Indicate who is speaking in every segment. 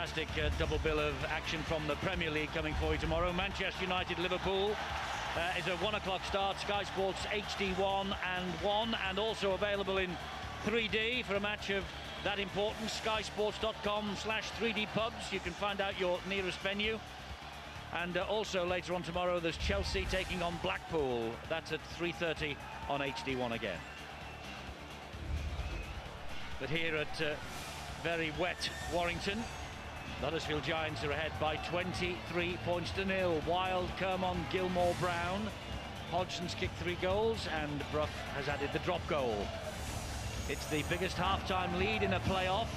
Speaker 1: fantastic double bill of action from the Premier League coming for you tomorrow. Manchester United, Liverpool is a 1 o'clock start. Sky Sports HD1 and 1, and also available in 3D for a match of that importance. skysports.com/3dpubs. You can find out your nearest venue. And also later on tomorrow there's Chelsea taking on Blackpool. That's at 3:30 on HD1 again. But here at very wet Warrington, the Huddersfield Giants are ahead by 23 points to nil. Wild, Kermon, Gilmore, Brown. Hodgson's kicked 3 goals and Brough has added the drop goal. It's the biggest half-time lead in a playoff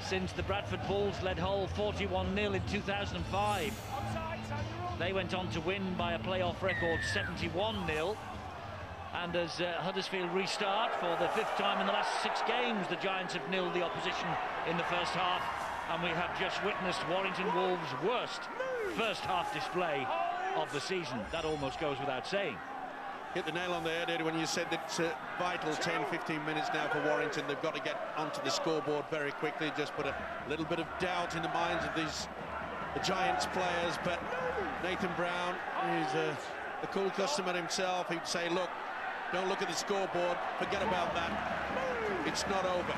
Speaker 1: since the Bradford Bulls led Hull 41-0 in 2005. They went on to win by a playoff record 71-0. And as Huddersfield restart for the 5th time in the last 6 games, the Giants have nilled the opposition in the first half, and we have just witnessed Warrington Wolves' worst first half display of the season. That almost goes without saying.
Speaker 2: Hit the nail on the head, Eddie, when you said that it's a vital 10-15 minutes now for Warrington. They've got to get onto the scoreboard very quickly, just put a little bit of doubt in the minds of the Giants players. But Nathan Brown is a cool customer himself. He'd say, look, don't look at the scoreboard, forget about that, it's not over.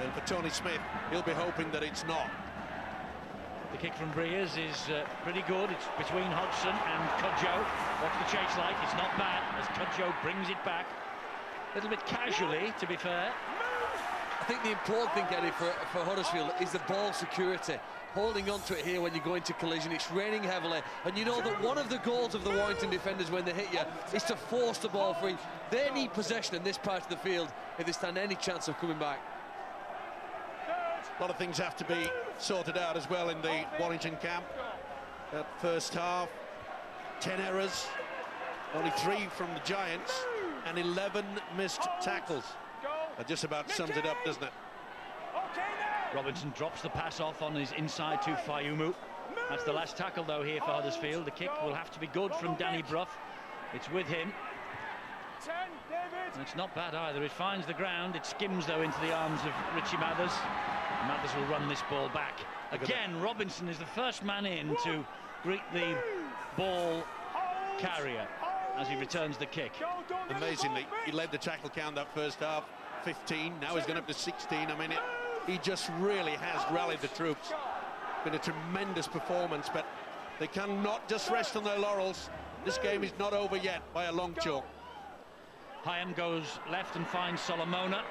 Speaker 2: And for Tony Smith, he'll be hoping that it's not.
Speaker 1: The kick from Breers is pretty good. It's between Hodgson and Cudjoe. What's the chase like? It's not bad as Cudjoe brings it back. A little bit casually, to be fair.
Speaker 3: I think the important thing, Eddie, for Huddersfield is the ball security. Holding on to it here when you go into collision. It's raining heavily, and you know that one of the goals of the Warrington defenders when they hit you is to force the ball free. They need possession in this part of the field if they stand any chance of coming back.
Speaker 2: A lot of things have to be sorted out as well in the Warrington camp. That first half, 10 errors, only 3 from the Giants, and 11 missed tackles. That just about sums it up, doesn't it?
Speaker 1: Robinson drops the pass off on his inside to Fayumu. That's the last tackle, though, here for Huddersfield. The kick will have to be good from Danny Brough. It's with him. And it's not bad either. It finds the ground. It skims, though, into the arms of Richie Mathers. Mathers will run this ball back. Again, Robinson is the first man in to greet the ball carrier as he returns the kick.
Speaker 2: Amazingly, he led the tackle count that first half, 15. Now he's gone up to 16. I mean, he just really has rallied the troops. Been a tremendous performance, but they cannot just rest on their laurels. This game is not over yet by a long chalk.
Speaker 1: Hyam goes left and finds Solomona.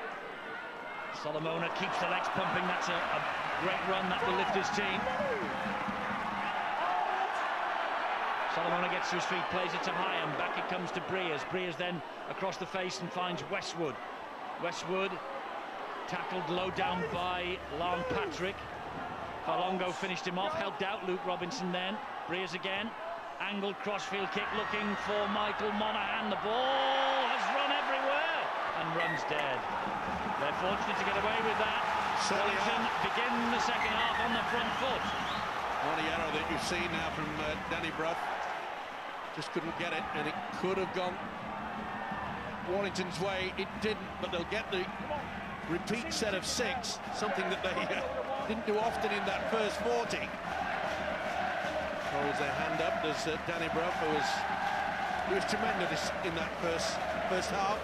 Speaker 1: Solomona keeps the legs pumping. That's a great run. That will lift his team. Solomona gets to his feet, plays it to Hyam. Back it comes to Breers. Breers then across the face and finds Westwood. Westwood tackled low down by Lon Patrick. Falongo finished him off, helped out Luke Robinson then. Breers again. Angled crossfield kick looking for Michael Monaghan. The ball has run everywhere and runs dead. They're fortunate to get away with that. Warrington begin the second half on the front foot.
Speaker 2: One error that you've seen now from Danny Brough. Just couldn't get it, and it could have gone Warrington's way. It didn't, but they'll get the repeat set of 6, something that they didn't do often in that first 40. Holds their hand up. There's Danny Brough, who was tremendous in that first half.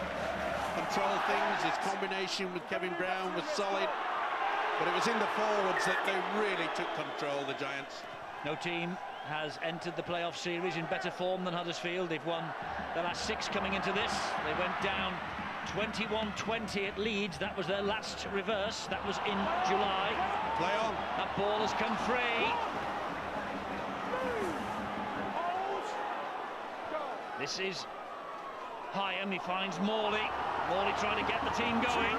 Speaker 2: Controlled things. His combination with Kevin Brown was solid, but it was in the forwards that they really took control, the Giants.
Speaker 1: No team has entered the playoff series in better form than Huddersfield. They've won the last 6 coming into this. They went down 21-20 at Leeds. That was their last reverse. That was in July.
Speaker 2: Play on.
Speaker 1: That ball has come free. This is Hyam. He finds Morley. Morley trying to get the team going.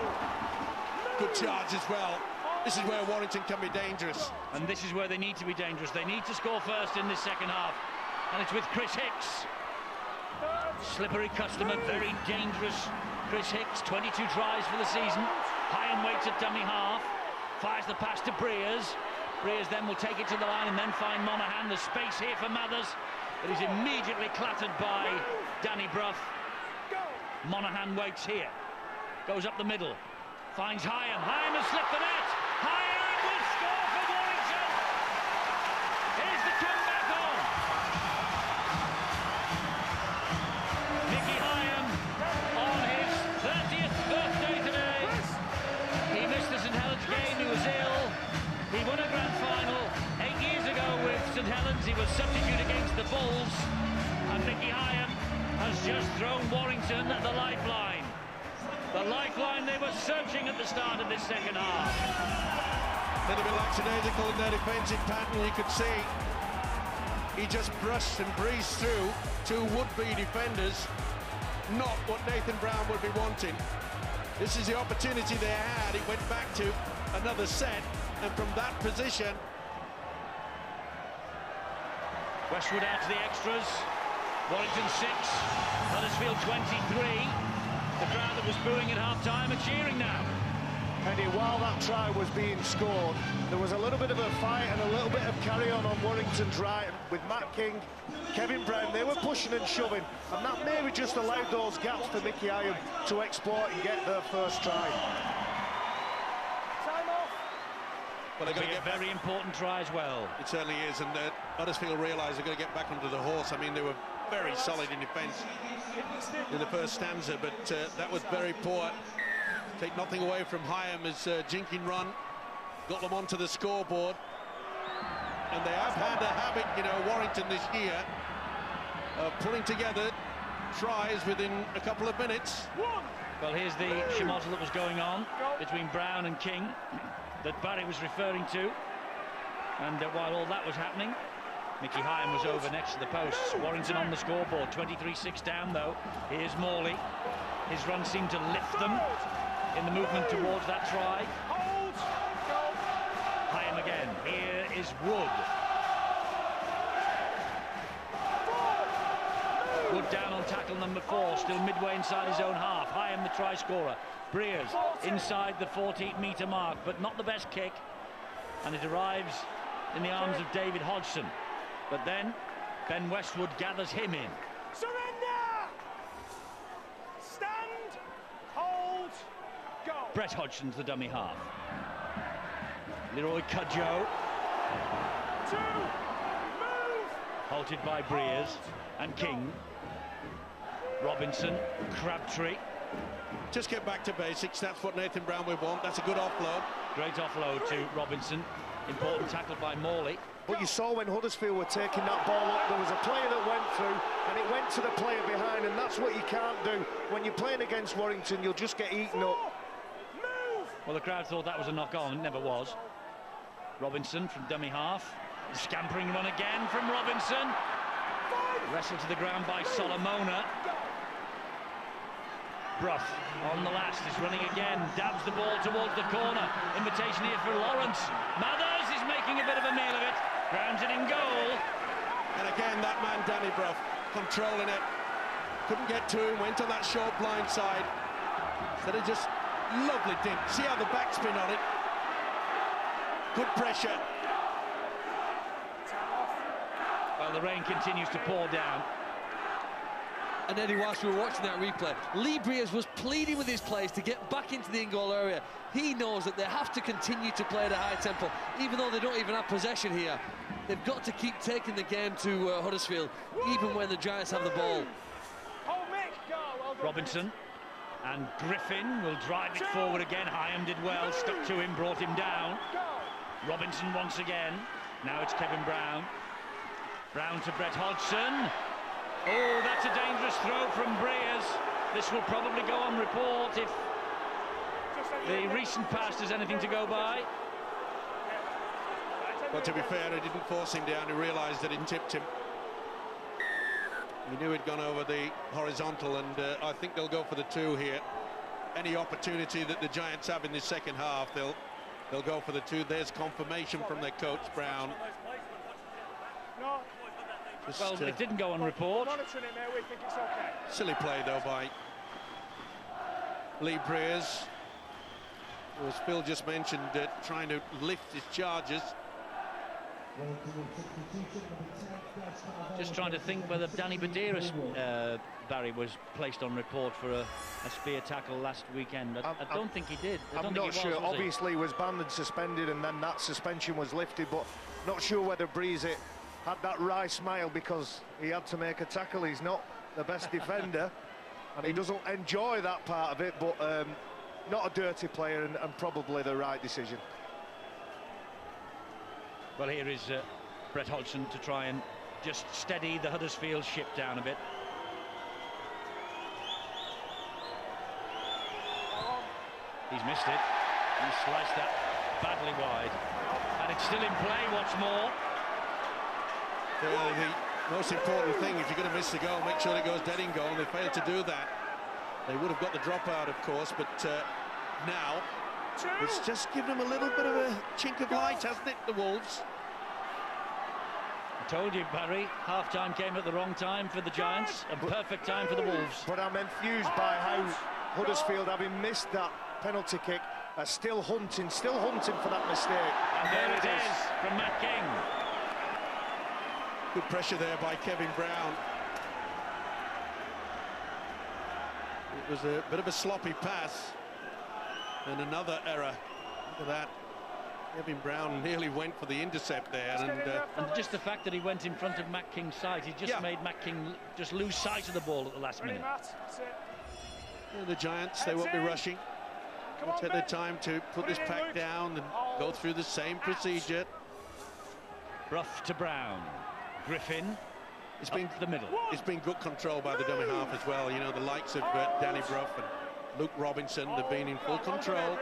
Speaker 2: Good charge as well. This is where Warrington can be dangerous.
Speaker 1: And this is where they need to be dangerous. They need to score first in this second half. And it's with Chris Hicks. Slippery customer, very dangerous. Chris Hicks, 22 tries for the season. Hyam waits at dummy half. Fires the pass to Breers. Breers then will take it to the line and then find Monaghan. There's space here for Mathers. It is immediately clattered by Danny Brough. Monaghan waits here. Goes up the middle. Finds Hyam. Hyam has slipped the net. Hyam will score for Warrington. substitute against the Bulls, and Mickey Hyam has just thrown Warrington the lifeline. The lifeline they were searching at the start of this second half.
Speaker 2: A little bit lackadaisical in their defensive pattern, you could see. He just brushed and breezed through two would-be defenders. Not what Nathan Brown would be wanting. This is the opportunity they had. It went back to another set, and from that position...
Speaker 1: Westwood out to the extras. Warrington 6, Huddersfield 23. The crowd that was booing at half-time are cheering now.
Speaker 4: Eddie, while that try was being scored, there was a little bit of a fight and a little bit of carry-on Warrington's right with Matt King, Kevin Brown. They were pushing and shoving, and that maybe just allowed those gaps for Mickey Hyam to exploit and get their first try. Time off.
Speaker 2: Well, they're going to get
Speaker 1: a very important try as well.
Speaker 2: It certainly is, and Huddersfield realise they're going to get back onto the horse. I mean, they were very solid in defence in the first stanza, but that was very poor. Take nothing away from Hyam as jinking run got them onto the scoreboard, and they have had a habit, you know, Warrington this year, of putting together tries within a couple of minutes.
Speaker 1: Well, here's the schmozzle that was going on between Brown and King that Barry was referring to, and while all that was happening, Mickey Hyam was over next to the posts. Warrington on the scoreboard, 23-6 down though. Here's Morley. His run seemed to lift them in the movement towards that try. Hyam again. Here is Wood. Wood down on tackle number 4, still midway inside his own half. Hyam the try scorer. Breers inside the 14-metre mark, but not the best kick, and it arrives in the arms of David Hodgson. But then Ben Westwood gathers him in.
Speaker 4: Surrender! Stand! Hold! Go!
Speaker 1: Brett Hodgson's the dummy half. Leroy Cudjoe.
Speaker 4: 2, move!
Speaker 1: Halted by Breers and King. Robinson, Crabtree.
Speaker 2: Just get back to basics. That's what Nathan Brown would want. That's a good offload.
Speaker 1: Great offload to Robinson. Important tackle by Morley.
Speaker 4: But you saw when Huddersfield were taking that ball up, there was a player that went through and it went to the player behind, and that's what you can't do. When you're playing against Warrington, you'll just get eaten up.
Speaker 1: Well, the crowd thought that was a knock-on. It never was. Robinson from dummy half. Scampering run again from Robinson. Wrestled to the ground by Solomona. Bruff on the last is running again, dabs the ball towards the corner. Invitation here for Lawrence. Mathers is making a bit of a meal of it. Grounds it in goal.
Speaker 2: And again, that man, Danny Bruff, controlling it. Couldn't get to him, went on that short blind side. Instead of just lovely dink. See how the backspin on it. Good pressure.
Speaker 1: Well, the rain continues to pour down.
Speaker 3: And Eddie, whilst we were watching that replay, Lee Breers was pleading with his players to get back into the in-goal area. He knows that they have to continue to play at a high tempo, even though they don't even have possession here. They've got to keep taking the game to Huddersfield, even when the Giants have the ball.
Speaker 1: Robinson and Griffin will drive it forward again. Hyam did well, stuck to him, brought him down. Robinson once again. Now it's Kevin Brown. Brown to Brett Hodgson. Oh, that's a dangerous throw from Breers. This will probably go on report if the recent past is anything to go by.
Speaker 2: But to be fair, he didn't force him down. He realised that it tipped him. He knew he'd gone over the horizontal, and I think they'll go for the 2 here. Any opportunity that the Giants have in the second half, they'll go for the 2. There's confirmation from their coach, Brown.
Speaker 1: Well, it didn't go on report.
Speaker 2: Silly play, though, by Lee Breers, who, as Phil just mentioned, trying to lift his charges.
Speaker 1: Just trying to think whether Danny Badiris, Barry, was placed on report for a spear tackle last weekend. I don't think he did.
Speaker 4: I'm not sure. Obviously, he was banned and suspended, and then that suspension was lifted, but not sure whether Breezy had that wry smile because he had to make a tackle. He's not the best defender, and he doesn't enjoy that part of it, but not a dirty player, and probably the right decision.
Speaker 1: Well, here is Brett Hodgson to try and just steady the Huddersfield ship down a bit. He's missed it. He sliced that badly wide. And it's still in play, what's more.
Speaker 2: The most important thing, if you're going to miss the goal, make sure it goes dead in goal, and they failed to do that. They would have got the dropout, of course, but now it's just given them a little bit of a chink of light, hasn't it, the Wolves?
Speaker 1: I told you, Barry, half-time came at the wrong time for the Giants, and perfect time for the Wolves.
Speaker 4: But I'm enthused by how Huddersfield, having missed that penalty kick, are still hunting for that mistake.
Speaker 1: And there it is from Matt King.
Speaker 2: Good pressure there by Kevin Brown. It was a bit of a sloppy pass, and another error. Look at that. Kevin Brown nearly went for the intercept there,
Speaker 1: and just the fact that he went in front of Matt King's side, he just made Matt King just lose sight of the ball at the last minute.
Speaker 2: The Giants, they won't be rushing. They'll take their time to put this pack down and go through the same procedure.
Speaker 1: Brough to Brown. Griffin.
Speaker 2: It's been
Speaker 1: the middle.
Speaker 2: It's been good control by the dummy half as well. You know, the likes of Danny Brough and Luke Robinson have been in full control.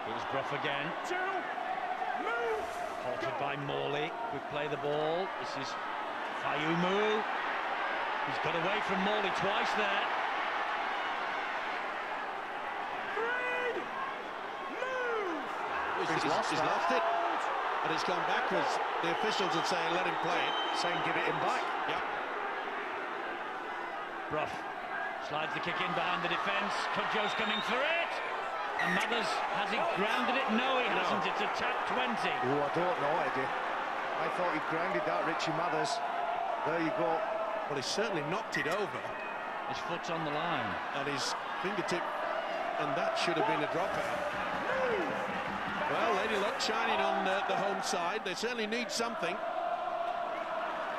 Speaker 1: Here's Brough again. Halted by Morley. Quick play the ball. This is Fayumu. He's got away from Morley twice there.
Speaker 2: He's lost it. And it's gone backwards. The officials are saying let him play it.
Speaker 4: Saying give it him back.
Speaker 2: Yep.
Speaker 1: Brough slides the kick in behind the defence. Cudjow's coming for it. And Mathers, has he grounded it? No, he hasn't. It's a tap 20.
Speaker 4: Oh, I don't know, Eddie. I thought he'd grounded that, Richie Mathers. There you go.
Speaker 2: Well, he certainly knocked it over.
Speaker 1: His foot's on the line.
Speaker 2: And his fingertip, and that should have been a dropout. Well, Lady Luck shining on the home side. They certainly need something.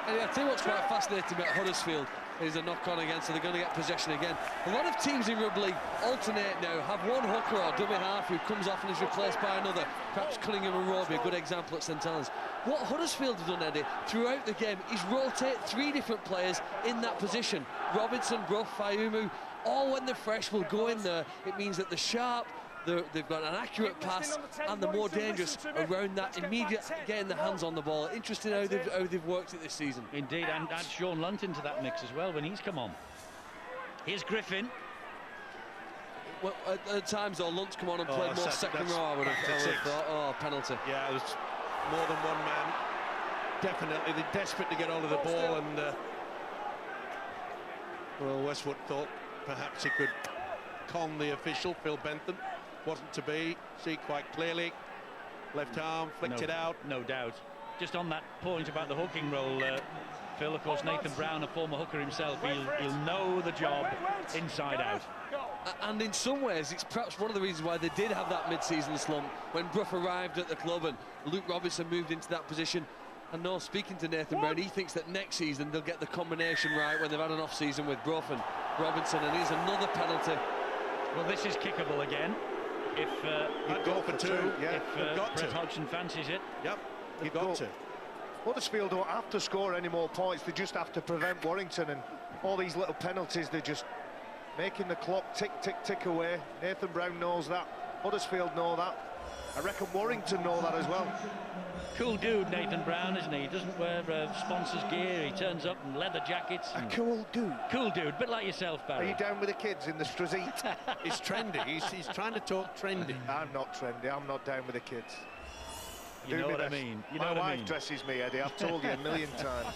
Speaker 3: And I tell you what's quite fascinating about Huddersfield is a knock-on again, so they're going to get possession again. A lot of teams in rugby league alternate now, have one hooker or dummy half who comes off and is replaced by another. Perhaps Cunningham and Roby, a good example at St Helens. What Huddersfield have done, Eddie, throughout the game is rotate 3 different players in that position. Robinson, Brough, Fayumu, all when they're fresh will go in there. It means that the sharp, they've got an accurate pass, and the more dangerous around that immediate getting the hands on the ball. Interesting how they've worked it this season.
Speaker 1: Indeed, and add Sean Lunt into that mix as well when he's come on. Here's Griffin.
Speaker 3: Well, at times though, Lunt's come on and played more second row. I would have thought. Oh, penalty.
Speaker 2: Yeah, it was more than one man. Definitely, they're desperate to get hold of the ball, and well, Westwood thought perhaps he could con the official, Phil Bentham. Wasn't to be. See quite clearly. Left arm, flicked it out.
Speaker 1: No doubt. Just on that point about the hooking role, Phil, of course, Nathan Brown, a former hooker himself, he'll know the job inside out.
Speaker 3: And in some ways, it's perhaps one of the reasons why they did have that mid-season slump when Brough arrived at the club and Luke Robinson moved into that position. And no, speaking to Nathan Brown, he thinks that next season they'll get the combination right when they've had an off-season with Brough and Robinson. And here's another penalty.
Speaker 1: Well, this is kickable again. If
Speaker 2: I'd go for 2.
Speaker 1: Yeah, if Brett Hodgson fancies it.
Speaker 2: Yep, you've got to.
Speaker 4: Huddersfield don't have to score any more points. They just have to prevent Warrington, and all these little penalties, they're just making the clock tick, tick, tick away. Nathan Brown knows that. Huddersfield know that. I reckon Warrington know that as well.
Speaker 1: Cool dude, Nathan Brown, isn't he? He doesn't wear sponsors gear. He turns up in leather jackets.
Speaker 4: A cool dude.
Speaker 1: Cool dude, bit like yourself, Barry.
Speaker 4: Are you down with the kids in the Strazit?
Speaker 2: It's trendy. He's trying to talk trendy.
Speaker 4: I'm not trendy. I'm not down with the kids.
Speaker 1: You know what I mean. You know what I mean.
Speaker 4: My wife dresses me, Eddie. I've told you a million times.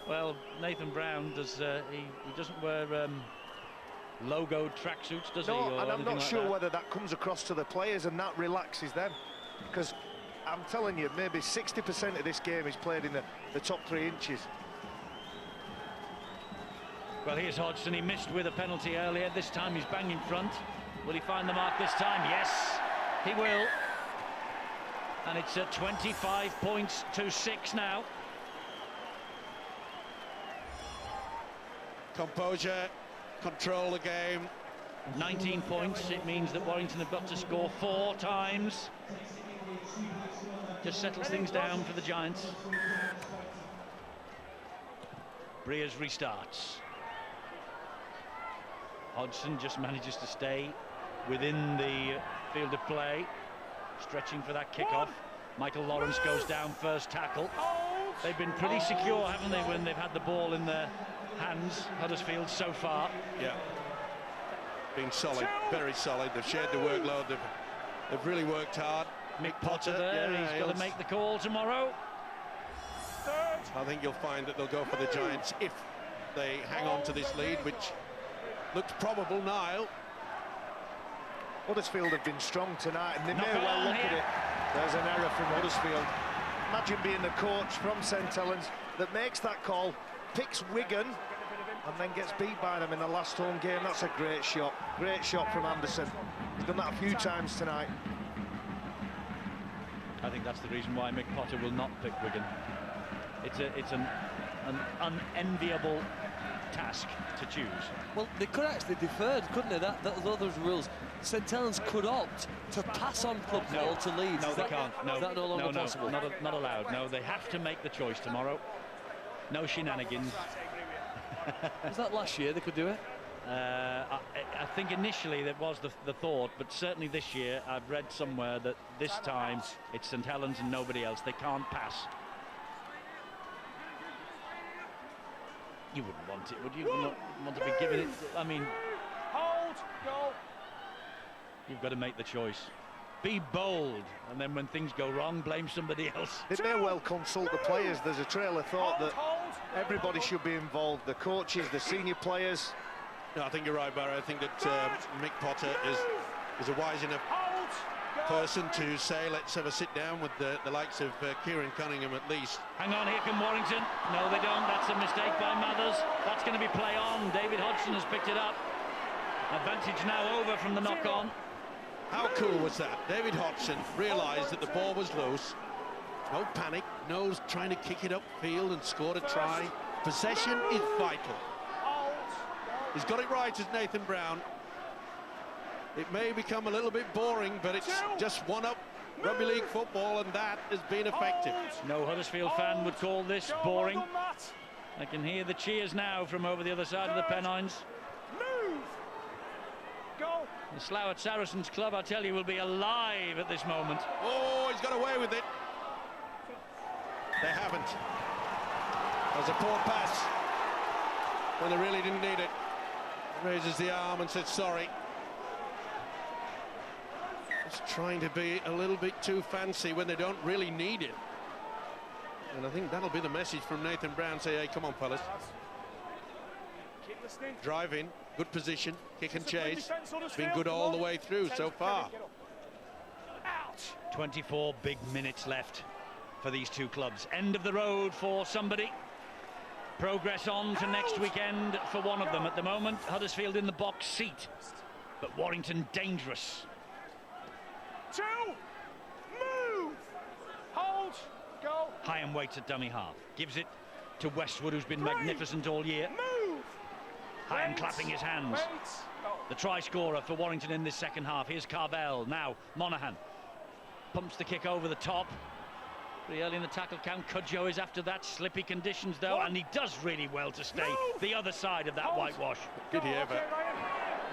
Speaker 1: Well, Nathan Brown does. He doesn't wear logoed tracksuits, does he?
Speaker 4: No, and I'm not sure
Speaker 1: that.
Speaker 4: whether that comes across to the players and that relaxes them, because I'm telling you, maybe 60% of this game is played in the top 3 inches.
Speaker 1: Well, here's Hodgson. He missed with a penalty earlier. This time he's bang in front. Will he find the mark this time? Yes, he will. And it's at 25 points to 6 now.
Speaker 2: Composure, control the game.
Speaker 1: 19 points. It means that Warrington have got to score 4 times. just settles things down for the Giants. Breers restarts. Hodgson just manages to stay within the field of play, stretching for that kickoff. Michael Lawrence goes down first tackle. They've been pretty secure, haven't they, when they've had the ball in their hands, Huddersfield, so far.
Speaker 2: Yeah. Been solid, very solid. They've shared the workload. They've really worked hard.
Speaker 1: Mick Potter there,
Speaker 2: yeah,
Speaker 1: he's got to make the call tomorrow.
Speaker 2: I think you'll find that they'll go for the Giants if they hang on to this lead, which looks probable now.
Speaker 4: Huddersfield have been strong tonight, and they
Speaker 1: Knock
Speaker 4: may well
Speaker 1: on
Speaker 4: look
Speaker 1: here.
Speaker 4: at it. There's an error from Huddersfield. Imagine being the coach from St Helens that makes that call, picks Wigan, and then gets beat by them in the last home game. That's a great shot from Anderson. He's done that a few times tonight.
Speaker 1: I think that's the reason why Mick Potter will not pick Wigan. It's an unenviable task to choose.
Speaker 3: Well, they could actually deferred, couldn't they? That those rules. St Helens could opt to pass on club ball to Leeds.
Speaker 1: No, they can't. No,
Speaker 3: is that no longer possible?
Speaker 1: Not allowed. No, they have to make the choice tomorrow. No shenanigans.
Speaker 3: Was that last year they could do it?
Speaker 1: I think initially that was the thought, but certainly this year I've read somewhere that this time it's St Helens and nobody else. They can't pass. You wouldn't want it, would you? You wouldn't want to be given it. I mean,
Speaker 5: Hold, go.
Speaker 1: You've got to make the choice. Be bold, and then when things go wrong, blame somebody else.
Speaker 4: They may well consult the players. There's a trail of thought that everybody should be involved. The coaches, the senior players.
Speaker 2: No, I think you're right, Barry. I think that Mick Potter is a wise enough person to say, let's have a sit down with the likes of Kieran Cunningham at least.
Speaker 1: Hang on, here come Warrington. No, they don't. That's a mistake by Mathers. That's going to be play on. David Hodgson has picked it up. Advantage now over from the knock-on.
Speaker 2: How cool was that? David Hodgson realised that the ball was loose. No panic, no trying to kick it upfield and score a try. Possession is vital. He's got it right as Nathan Brown. It may become a little bit boring, but it's just one-up rugby league football, and that has been effective.
Speaker 1: No Huddersfield fan would call this boring. I can hear the cheers now from over the other side of the Pennines. The Slough Saracens club, I tell you, will be alive at this moment.
Speaker 2: Oh, he's got away with it. They haven't. That was a poor pass when they really didn't need it. Raises the arm and says sorry. Just trying to be a little bit too fancy when they don't really need it. And I think that'll be the message from Nathan Brown. Say, hey, come on, fellas. Drive in, good position, kick and chase. Been good all the way through so far.
Speaker 1: 24 big minutes left for these two clubs. End of the road for somebody. Progress on to next weekend for one of them. At the moment, Huddersfield in the box seat, but Warrington dangerous.
Speaker 5: Move. Hold. Go.
Speaker 1: Hyam waits at dummy half. Gives it to Westwood, who's been magnificent all year.
Speaker 5: Move.
Speaker 1: Hyam clapping his hands. The try scorer for Warrington in this second half. Here's Carvel. Now Monaghan pumps the kick over the top. Pretty early in the tackle count. Cudjoe is after that. Slippy conditions though, and he does really well to stay the other side of that whitewash.
Speaker 2: Did he ever?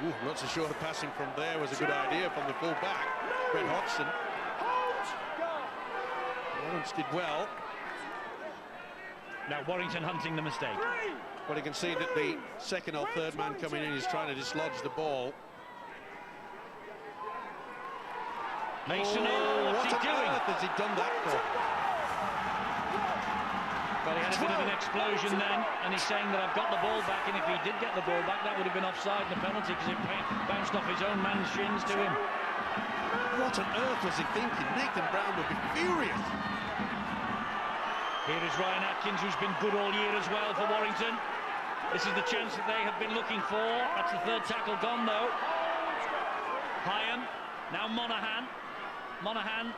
Speaker 2: Ooh, not so sure the passing from there was a good idea from the full back. Brett Hodgson. Lawrence did well.
Speaker 1: Now Warrington hunting the mistake.
Speaker 2: But you can see that the second or third man coming in is trying to dislodge the ball.
Speaker 1: Mason, what's he doing?
Speaker 2: What has he done that for?
Speaker 1: Well, he had a bit of an explosion then, and he's saying that I've got the ball back, and if he did get the ball back, that would have been offside and a penalty because it bounced off his own man's shins to him.
Speaker 2: What on earth was he thinking? Nathan Brown would be furious.
Speaker 1: Here is Ryan Atkins, who's been good all year as well for Warrington. This is the chance that they have been looking for. That's the third tackle gone, though. Hyam, now Monaghan. Monaghan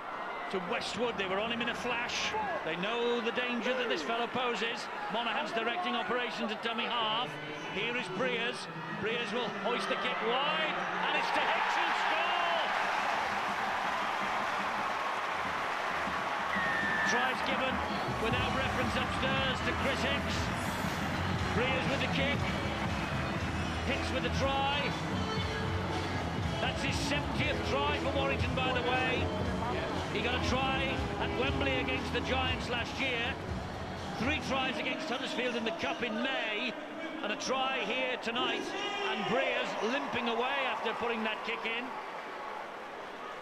Speaker 1: to Westwood. They were on him in a flash. They know the danger that this fellow poses. Monaghan's directing operations at dummy half. Here is Breers. Breers will hoist the kick wide, and it's to Hicks who score! tries given without reference upstairs to Chris Hicks. Breers with the kick. Hicks with the try. That's his 70th try for Warrington, by the way. He got a try at Wembley against the Giants last year. 3 tries against Huddersfield in the Cup in May, and a try here tonight, and Breers limping away after putting that kick in.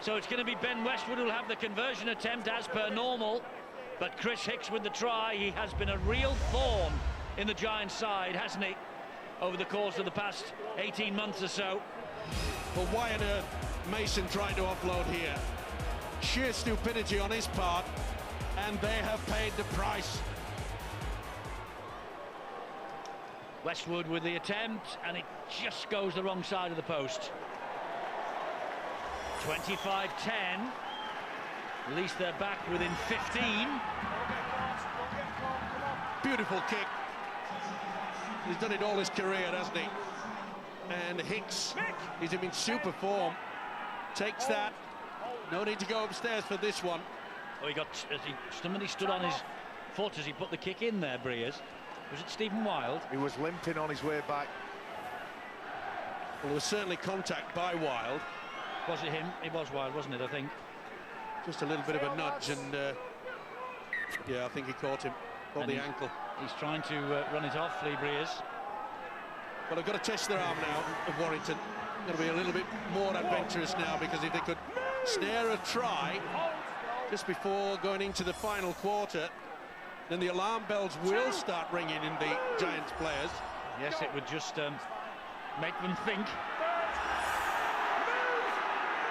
Speaker 1: So it's going to be Ben Westwood who'll have the conversion attempt as per normal, but Chris Hicks with the try. He has been a real thorn in the Giants' side, hasn't he, over the course of the past 18 months or so.
Speaker 2: Well, why on earth Mason tried to offload here? Sheer stupidity on his part, and they have paid the price.
Speaker 1: Westwood with the attempt, and it just goes the wrong side of the post. 25-10. At least they're back within 15.
Speaker 2: Beautiful kick. He's done it all his career, hasn't he? And Hicks, he's in super form. Takes that. No need to go upstairs for this one.
Speaker 1: Oh, somebody stood on his foot as he put the kick in there, Breers. Was it Stephen Wild?
Speaker 4: He was limping on his way back.
Speaker 2: Well, there was certainly contact by Wild.
Speaker 1: Was it him? It was Wild, wasn't it, I think?
Speaker 2: Just a little bit of a nudge, and yeah, I think he caught him. Caught the ankle.
Speaker 1: He's trying to run it off, Lee Breers.
Speaker 2: But they've got to test their arm now of Warrington. Going to be a little bit more adventurous now, because if they could snare a try just before going into the final quarter, then the alarm bells will start ringing in the Giants players.
Speaker 1: Yes, it would just make them think.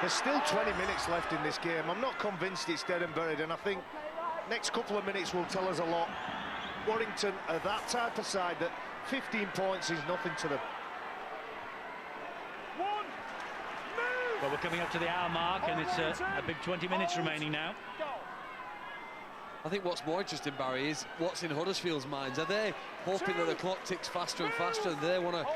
Speaker 4: There's still 20 minutes left in this game. I'm not convinced it's dead and buried, and I think next couple of minutes will tell us a lot. Warrington are that type of side that 15 points is nothing to them.
Speaker 1: Well, we're coming up to the hour mark, and it's a big 20 minutes remaining now.
Speaker 3: I think what's more interesting, Barry, is what's in Huddersfield's minds. Are they hoping that the clock ticks faster and faster and they want to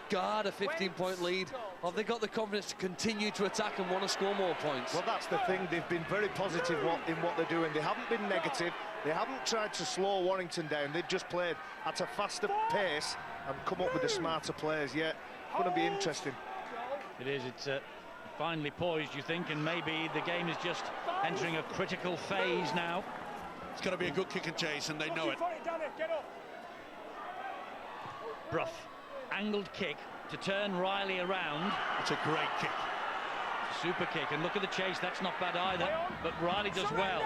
Speaker 3: guard a 15-point lead, or have they got the confidence to continue to attack and want to score more points?
Speaker 4: Well, that's the thing. They've been very positive in what they're doing. They haven't been negative. They haven't tried to slow Warrington down. They've just played at a faster pace and come up with the smarter players. Yeah, it's going to be interesting.
Speaker 1: It is. It's finally poised, you think, and maybe the game is just entering a critical phase now.
Speaker 2: It's got to be a good kick and chase, and they know it.
Speaker 1: Brough, angled kick to turn Riley around.
Speaker 2: It's a great kick.
Speaker 1: Super kick, and look at the chase. That's not bad either, but Riley does well.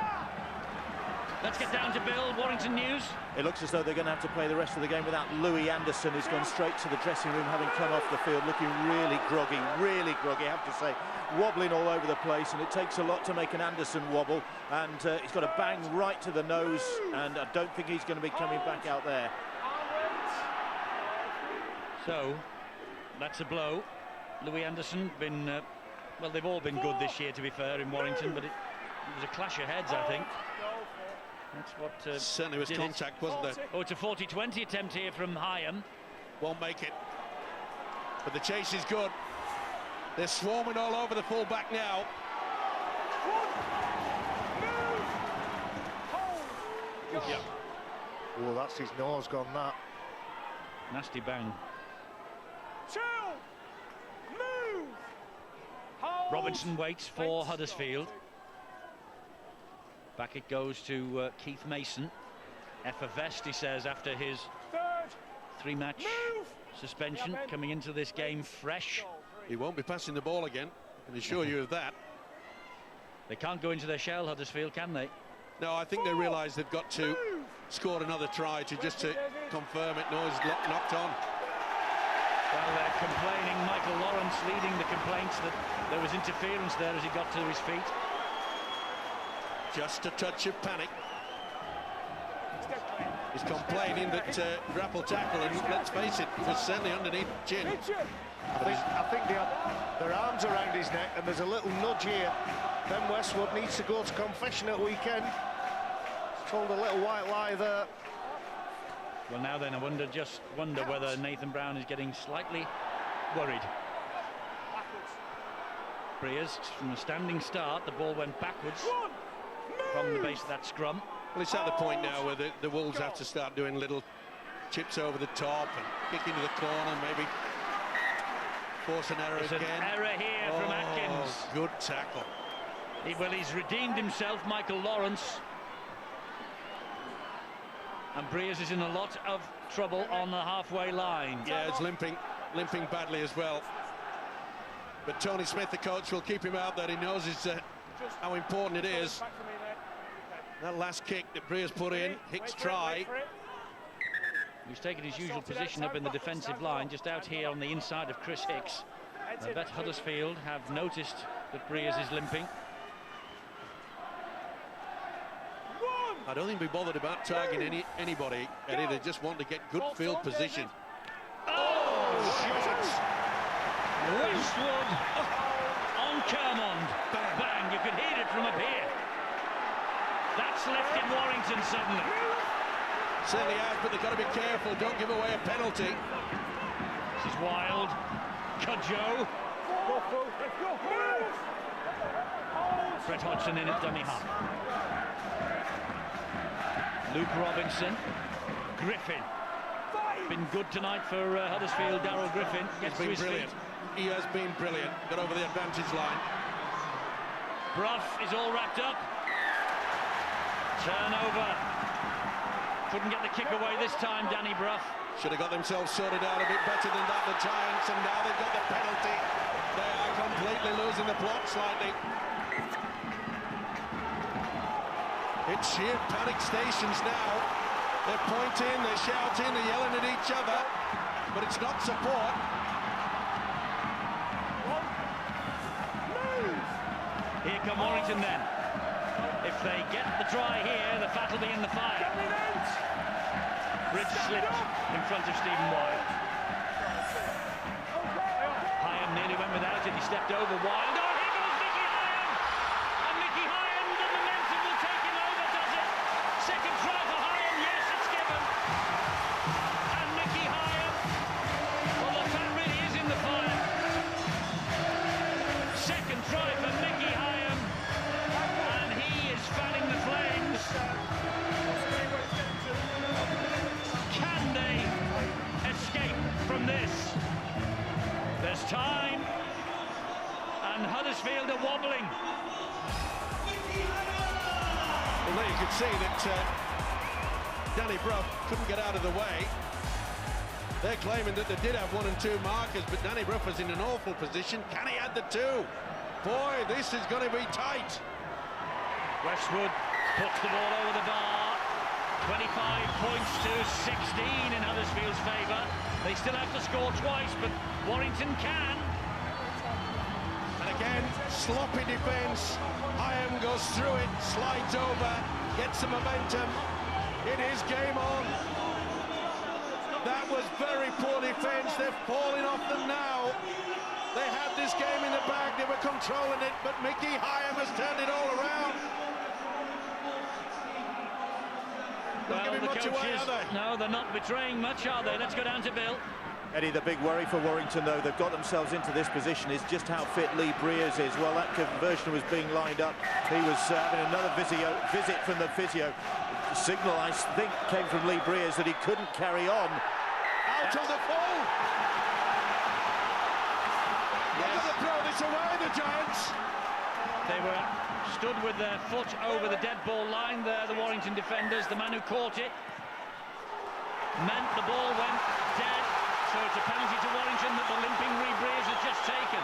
Speaker 1: Let's get down to Bill. Warrington news.
Speaker 6: It looks as though they're going to have to play the rest of the game without Louis Anderson, who's gone straight to the dressing room, having come off the field, looking really groggy, I have to say, wobbling all over the place, and it takes a lot to make an Anderson wobble, and he's got a bang right to the nose, and I don't think he's going to be coming back out there.
Speaker 1: So, that's a blow. Louis Anderson been, well, they've all been good this year, to be fair, in Warrington, but it was a clash of heads, I think. That's what
Speaker 2: certainly was contact, wasn't there?
Speaker 1: Oh, it's a 40-20 attempt here from Hyam.
Speaker 2: Won't make it. But the chase is good. They're swarming all over the full-back now.
Speaker 1: Yeah.
Speaker 4: Oh, that's his nose gone, that.
Speaker 1: Nasty bang.
Speaker 5: Move.
Speaker 1: Robinson waits for Huddersfield. Back it goes to Keith Mason. Effervesced, he says, after his 3-match suspension, coming into this game fresh.
Speaker 2: He won't be passing the ball again, I can assure you of that.
Speaker 1: They can't go into their shell, Huddersfield, can they?
Speaker 2: No, I think they realise they've got to score another try to confirm it. No, he's knocked on.
Speaker 1: Well, they're complaining. Michael Lawrence leading the complaints that there was interference there as he got to his feet.
Speaker 2: Just a touch of panic. He's complaining that grapple tackle, and let's face it, it was certainly underneath chin.
Speaker 4: I think they have their arms around his neck, and there's a little nudge here. Ben Westwood needs to go to confession at weekend. He's told a little white lie there.
Speaker 1: Well, now then, I wonder whether Nathan Brown is getting slightly worried. Breers, from a standing start, the ball went backwards. from the base of that scrum.
Speaker 2: Well, it's at the point now where the Wolves have to start doing little chips over the top and kick into the corner, maybe force an error again.
Speaker 1: An error here from Atkins.
Speaker 2: Good tackle.
Speaker 1: He's redeemed himself, Michael Lawrence. And Breers is in a lot of trouble on the halfway line.
Speaker 2: Yeah, it's limping badly as well. But Tony Smith, the coach, will keep him out there. He knows how important it is. That last kick that Breers put in, Hicks try.
Speaker 1: He's taken his usual position up in the defensive line, just out here on the inside of Chris Hicks. I bet Huddersfield have noticed that Breers is limping.
Speaker 2: I don't think we bothered about targeting anybody, Eddie. They just want to get good field position.
Speaker 1: Oh, shots! Westwood on Kermond. Bang! You could hear it from up here. That's lifted Warrington suddenly.
Speaker 2: Certainly has, but they've got to be careful. Don't give away a penalty.
Speaker 1: This is Wild. Cudjoe. Brett Hodgson in at dummy half. Luke Robinson. Griffin. Been good tonight for Huddersfield. Darryl Griffin gets to his
Speaker 2: brilliant.
Speaker 1: feet.
Speaker 2: He has been brilliant. Got over the advantage line.
Speaker 1: Brough is all wrapped up. Turnover. Couldn't get the kick away this time, Danny Brough.
Speaker 2: Should have got themselves sorted out a bit better than that, the Giants, and now they've got the penalty. They are completely losing the plot slightly. It's sheer panic stations now. They're pointing, they're shouting, they're yelling at each other, but it's not support.
Speaker 1: Here come Warrington then. If they get the try here, the fat will be in the fire. Bridge slipped in front of Stephen Wild. Hyam nearly went without it. He stepped over Wild. Oh, here goes Mickey Hyam! And Mickey Hyam, the momentum will take him over, does it? Second try for Hyam. Yes, it's given. And Mickey Hyam. Well, the fat really is in the fire. Second try for Mickey Hyam. And he is fanning the flames. Can they escape from this? There's time, and Huddersfield are wobbling.
Speaker 2: Well, there you could see that Danny Brough couldn't get out of the way. They're claiming that they did have 1 and 2 markers, but Danny Brough was in an awful position. Can he add the 2? Boy, this is going to be tight.
Speaker 1: Westwood puts the ball over the bar. 25 points to 16 in Huddersfield's favour. They still have to score twice, but Warrington can.
Speaker 2: And again, sloppy defence. Hyam goes through it, slides over, gets some momentum. It is game on. That was very poor defence. They're falling off them now. They had this game in the bag. They were controlling it, but Mickey Hyam has turned it all around. Not giving much away, are they?
Speaker 1: No, they're not betraying much, are they? Let's go down to Bill.
Speaker 6: Eddie, the big worry for Warrington, though, they've got themselves into this position, is just how fit Lee Breers is. While that conversion was being lined up, he was having another visit from the physio. The signal, I think, came from Lee Breers that he couldn't carry on.
Speaker 2: Out on the full! Yes. Look at the throw this away, the Giants!
Speaker 1: They were stood with their foot over the dead ball line there, the Warrington defenders. The man who caught it meant the ball went dead, so it's a penalty to Warrington that the limping Lee Breers has just taken.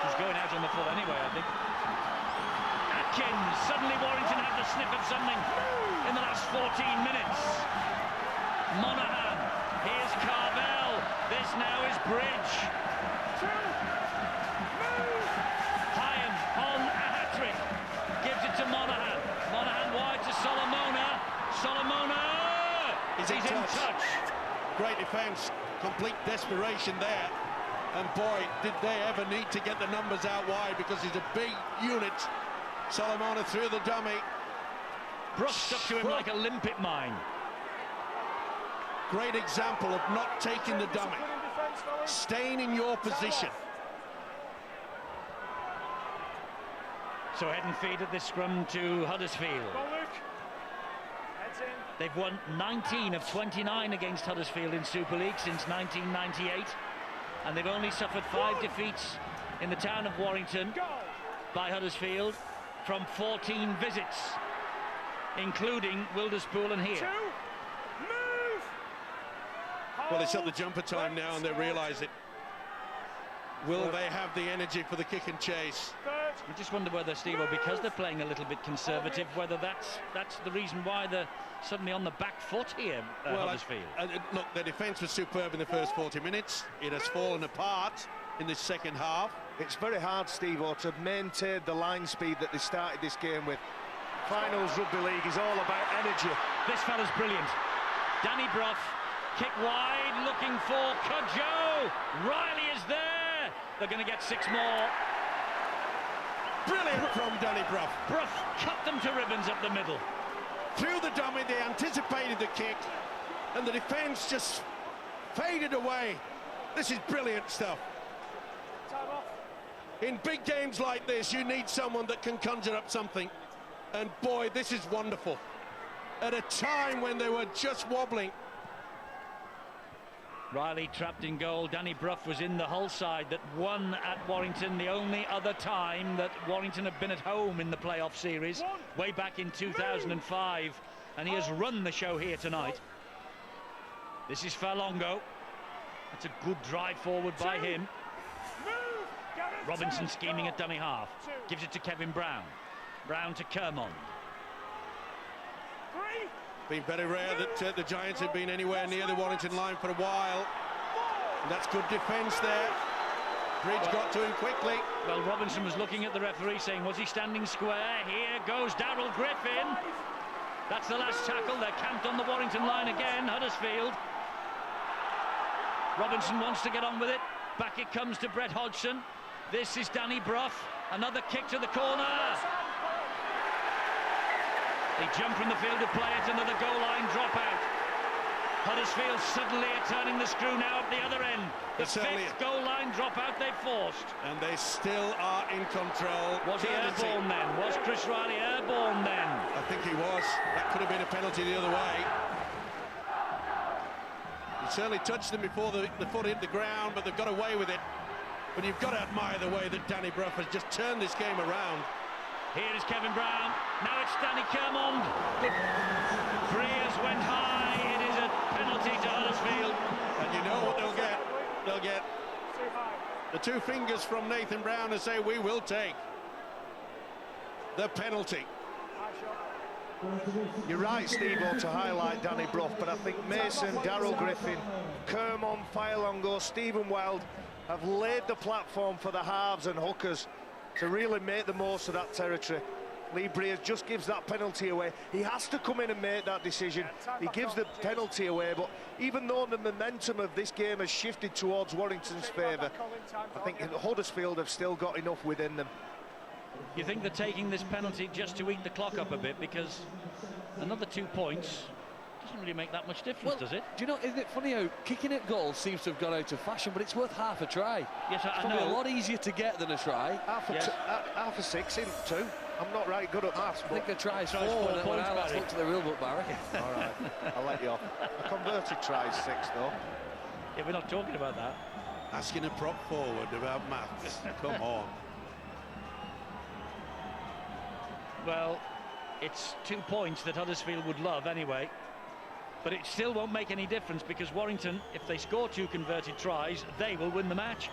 Speaker 1: He's going out on the full anyway, I think. Atkins, suddenly Warrington had the sniff of something in the last 14 minutes. Monaghan, here's Carvel, this now is Bridge. Hyam on a hat-trick, gives it to Monaghan. Monaghan wide to Solomona. Solomona! He's in touch.
Speaker 2: Great defence, complete desperation there. And boy, did they ever need to get the numbers out wide, because he's a big unit. Solomona through the dummy.
Speaker 1: Brough stuck to him like a limpet mine.
Speaker 2: Great example of not taking the dummy. Staying in your position.
Speaker 1: So head and feed at this scrum to Huddersfield.
Speaker 5: Go, Luke. Heads in.
Speaker 1: They've won 19 of 29 against Huddersfield in Super League since 1998, and they've only suffered 5 defeats in the town of Warrington
Speaker 5: Go.
Speaker 1: by Huddersfield from 14 visits, including Wilderspool and here.
Speaker 5: 2. Move.
Speaker 2: Well, it's at the jumper time now, and they realise it. Will they have the energy for the kick and chase?
Speaker 1: I just wonder whether, Steve, because they're playing a little bit conservative, whether that's the reason why they're suddenly on the back foot here, Huddersfield.
Speaker 2: Look, the defence was superb in the first 40 minutes. It has fallen apart in the second half.
Speaker 4: It's very hard, Steve-O, to maintain the line speed that they started this game with. Finals Rugby League is all about energy.
Speaker 1: This fella's brilliant. Danny Brough, kick wide, looking for Cudjoe. Riley is there. They're going to get 6 more.
Speaker 2: Brilliant from Danny Brough.
Speaker 1: Brough cut them to ribbons up the middle.
Speaker 2: Through the dummy, they anticipated the kick, and the defence just faded away. This is brilliant stuff.
Speaker 5: Time off.
Speaker 2: In big games like this, you need someone that can conjure up something. And boy, this is wonderful. At a time when they were just wobbling.
Speaker 1: Riley trapped in goal. Danny Brough was in the Hull side that won at Warrington, the only other time that Warrington have been at home in the playoff series, way back in 2005, and he has run the show here tonight. This is Falongo. That's a good drive forward by him. Robinson scheming at dummy half. Gives it to Kevin Brown. Brown to Kermond.
Speaker 2: Been very rare that the Giants have been anywhere near the Warrington line for a while. And that's good defence there. Bridge got to him quickly.
Speaker 1: Well, Robinson was looking at the referee saying, was he standing square? Here goes Darryl Griffin. That's the last tackle. They're camped on the Warrington line again, Huddersfield. Robinson wants to get on with it. Back it comes to Brett Hodgson. This is Danny Brough. Another kick to the corner. They jump from the field to play it, another goal line dropout. Huddersfield suddenly are turning the screw now at the other end. The 5th goal line dropout they've forced.
Speaker 2: And they still are in control.
Speaker 1: Was he airborne then? Was Chris Riley airborne then?
Speaker 2: I think he was. That could have been a penalty the other way. He certainly touched them before the foot hit the ground, but they've got away with it. But you've got to admire the way that Danny Brough has just turned this game around.
Speaker 1: Here is Kevin Brown. Now it's Danny Kermond. The Freers went high. It is a penalty to Huddersfield.
Speaker 2: And you know what they'll get? They'll get the 2 fingers from Nathan Brown and say, we will take the penalty.
Speaker 4: You're right, Steve-O, to highlight Danny Brough, but I think Mason, Darryl Griffin, Kermond, Falongo, Stephen Wild have laid the platform for the halves and hookers to really make the most of that territory. Lee Breers just gives that penalty away. He has to come in and make that decision. He gives the penalty away, but even though the momentum of this game has shifted towards Warrington's favour, I think Huddersfield have still got enough within them.
Speaker 1: You think they're taking this penalty just to eat the clock up a bit, because another 2 points doesn't really make that much difference, does it?
Speaker 3: Do you know, isn't it funny how kicking at goal seems to have gone out of fashion, but it's worth half a try.
Speaker 1: Yes,
Speaker 3: it's probably a lot easier to get than a try.
Speaker 4: Half a 6 in 2. I'm not right good at maths,
Speaker 3: I think a try is 4 when I last looked at the rule book, Barry.
Speaker 4: All right, I'll let you off. A converted try is 6, though.
Speaker 1: Yeah, we're not talking about that.
Speaker 2: Asking a prop forward about maths. Come on.
Speaker 1: Well, it's 2 points that Huddersfield would love anyway. But it still won't make any difference, because Warrington, if they score 2 converted tries, they will win the match.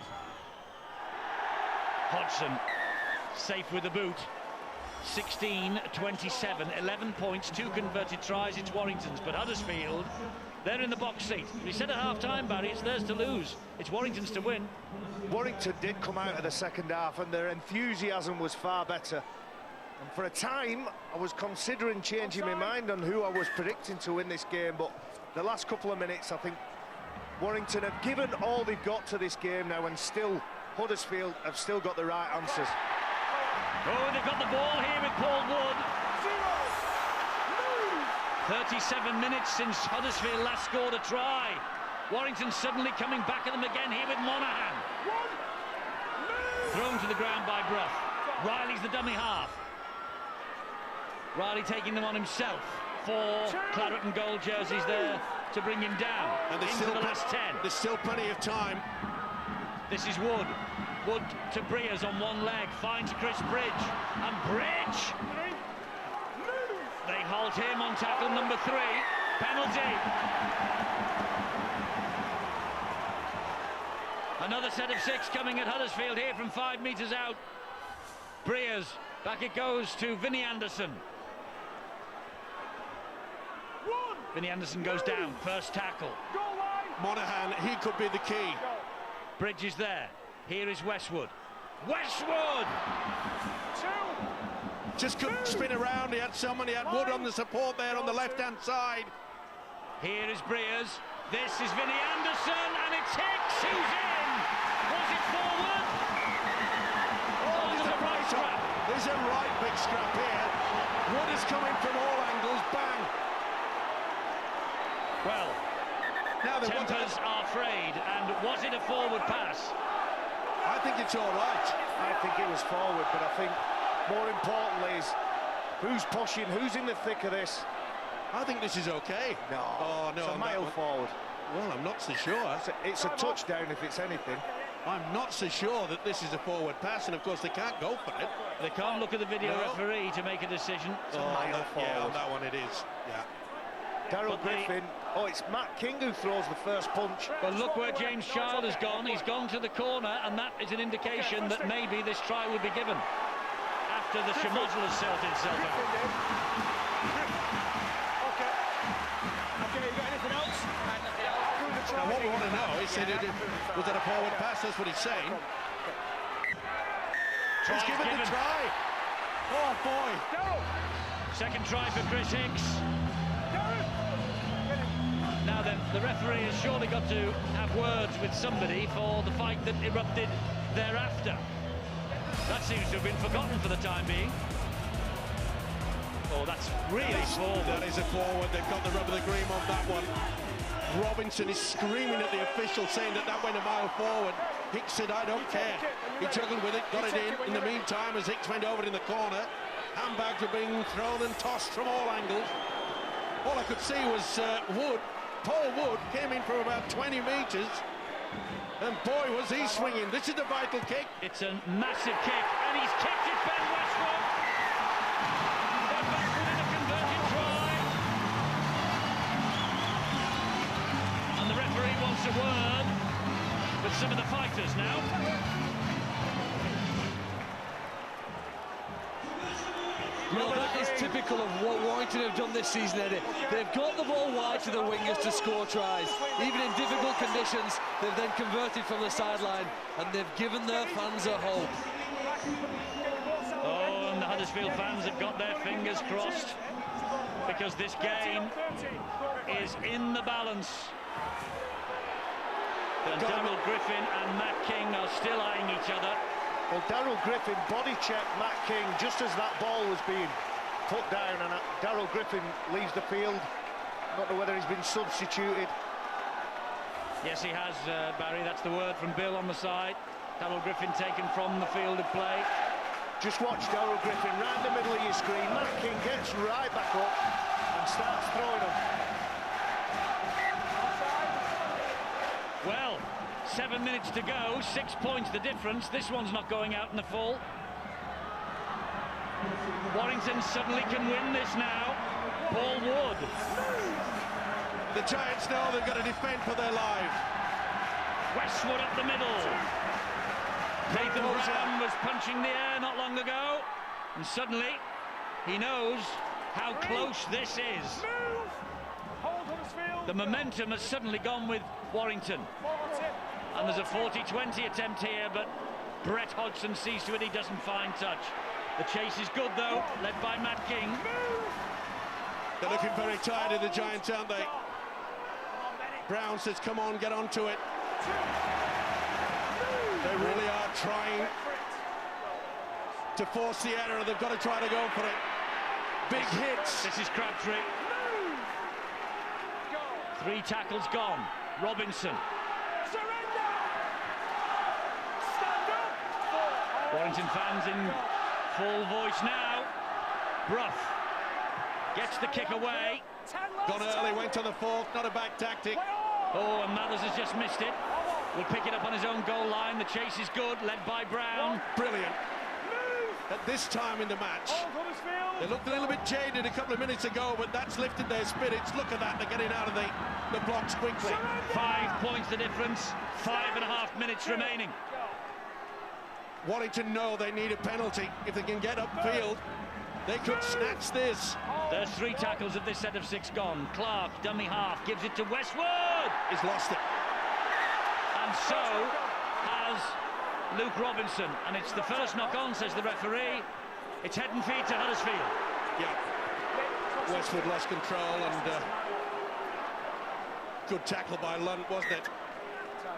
Speaker 1: Hodgson, safe with the boot. 16-27, 11 points, 2 converted tries, it's Warrington's. But Huddersfield, they're in the box seat. We said at half-time, Barry, it's theirs to lose. It's Warrington's to win.
Speaker 4: Warrington did come out of the second half, and their enthusiasm was far better. And for a time, I was considering changing my mind on who I was predicting to win this game, but the last couple of minutes, I think Warrington have given all they've got to this game now, and still, Huddersfield have still got the right answers.
Speaker 1: Oh, they've got the ball here with Paul Wood. 37 minutes since Huddersfield last scored a try. Warrington suddenly coming back at them again here with Monaghan. Thrown to the ground by Brough. Riley's the dummy half. Riley taking them on himself. 4 claret and gold jerseys there to bring him down.
Speaker 2: And there's
Speaker 1: into
Speaker 2: still
Speaker 1: the last 10.
Speaker 2: There's still plenty of time.
Speaker 1: This is Wood. Wood to Breers on one leg, finds Chris Bridge, and Bridge! They halt him on tackle number 3. Penalty. Another set of 6 coming at Huddersfield here from 5 metres out. Breers, back it goes to Vinnie Anderson. Vinnie Anderson goes down, first tackle.
Speaker 2: Monaghan, he could be the key.
Speaker 1: Bridge is there. Here is Westwood. Westwood!
Speaker 2: Just couldn't spin around. He had someone, he had Wood on the support there on the left-hand side.
Speaker 1: Here is Breers. This is Vinnie Anderson, and it's Hicks who's in. Was it forward?
Speaker 2: Oh, there's a right scrap. There's a right big scrap here. Wood is coming from all angles. Bang.
Speaker 1: Well,
Speaker 2: now
Speaker 1: tempers are frayed, and was it a forward pass?
Speaker 2: I think it's all right.
Speaker 4: I think it was forward, but I think more importantly is who's pushing, who's in the thick of this.
Speaker 2: I think this is okay.
Speaker 4: No,
Speaker 2: oh, no,
Speaker 4: it's a mile forward.
Speaker 2: Well, I'm not so sure.
Speaker 4: It's a touchdown if it's anything.
Speaker 2: I'm not so sure that this is a forward pass, and of course they can't go for it.
Speaker 1: They can't look at the video referee to make a decision.
Speaker 4: It's a mile forward.
Speaker 2: Yeah, on that one it is. Yeah.
Speaker 4: Daryl Griffin. Oh, it's Matt King who throws the first punch.
Speaker 1: But look where James Child has gone. He's gone to the corner, and that is an indication that maybe this try will be given after the schmozzle has sorted itself out.
Speaker 5: Okay, you got anything else?
Speaker 2: Now what we want to know is, was that a forward pass? That's what he's saying. He's given the try. Oh boy.
Speaker 1: Second try for Chris Hicks. Now then, the referee has surely got to have words with somebody for the fight that erupted thereafter. That seems to have been forgotten for the time being. Oh, that's really forward.
Speaker 2: That is a forward. They've got the rub of the green on that one. Robinson is screaming at the official, saying that went a mile forward. Hicks said, I don't care. He juggled with it, got it in. In the meantime, as Hicks went over in the corner, handbags were being thrown and tossed from all angles. All I could see was Wood. Paul Wood came in from about 20 metres, and boy was he swinging. This is the vital kick.
Speaker 1: It's a massive kick, and he's kicked it. Ben Westwood. They're back within a converted try. And the referee wants a word with some of the fighters now.
Speaker 3: Well, that is typical of what Warrington have done this season, Eddie. They've got the ball wide to the wingers to score tries. Even in difficult conditions, they've then converted from the sideline, and they've given their fans a hope.
Speaker 1: Oh, and the Huddersfield fans have got their fingers crossed, because this game is in the balance. And Daryl Griffin and Matt King are still eyeing each other.
Speaker 4: Well, Daryl Griffin body checked Matt King just as that ball was being put down, and Daryl Griffin leaves the field. Not know whether he's been substituted.
Speaker 1: Yes, he has, Barry. That's the word from Bill on the side. Daryl Griffin taken from the field of play.
Speaker 4: Just watch Daryl Griffin round the middle of your screen. Matt King gets right back up and starts throwing them.
Speaker 1: Well, 7 minutes to go, 6 points the difference. This one's not going out in the full. Warrington suddenly can win this now. Paul Wood.
Speaker 2: The Giants know they've got to defend for their lives.
Speaker 1: Westwood up the middle. Nathan Brown was punching the air not long ago, and suddenly he knows how close this is. The momentum has suddenly gone with Warrington. And there's a 40-20 attempt here, but Brett Hodgson sees to it he doesn't find touch. The chase is good, though, led by Matt King.
Speaker 2: They're looking very tired of the Giants, aren't they? Brown says, come on, get onto it. They really are trying to force the error. They've got to try to go for it. Big hits.
Speaker 1: This is Crabtree. 3 tackles gone. Robinson. Warrington fans in Full voice now. Brough gets the kick away.
Speaker 2: Gone early, went on the fork, not a bad tactic.
Speaker 1: Oh, and Mathers has just missed it. Will pick it up on his own goal line. The chase is good, led by Brown.
Speaker 2: Brilliant. At this time in the match, they looked a little bit jaded a couple of minutes ago, but that's lifted their spirits. Look at that, they're getting out of the blocks quickly.
Speaker 1: 5 points the difference, 5.5 minutes remaining.
Speaker 2: Warrington know they need a penalty. If they can get upfield, they could snatch this.
Speaker 1: There's 3 tackles of this set of 6 gone. Clark, dummy half, gives it to Westwood.
Speaker 2: He's lost it.
Speaker 1: And so has Luke Robinson. And it's the first knock-on, says the referee. It's head and feet to Huddersfield.
Speaker 2: Yeah. Westwood lost control, and good tackle by Lunt, wasn't it?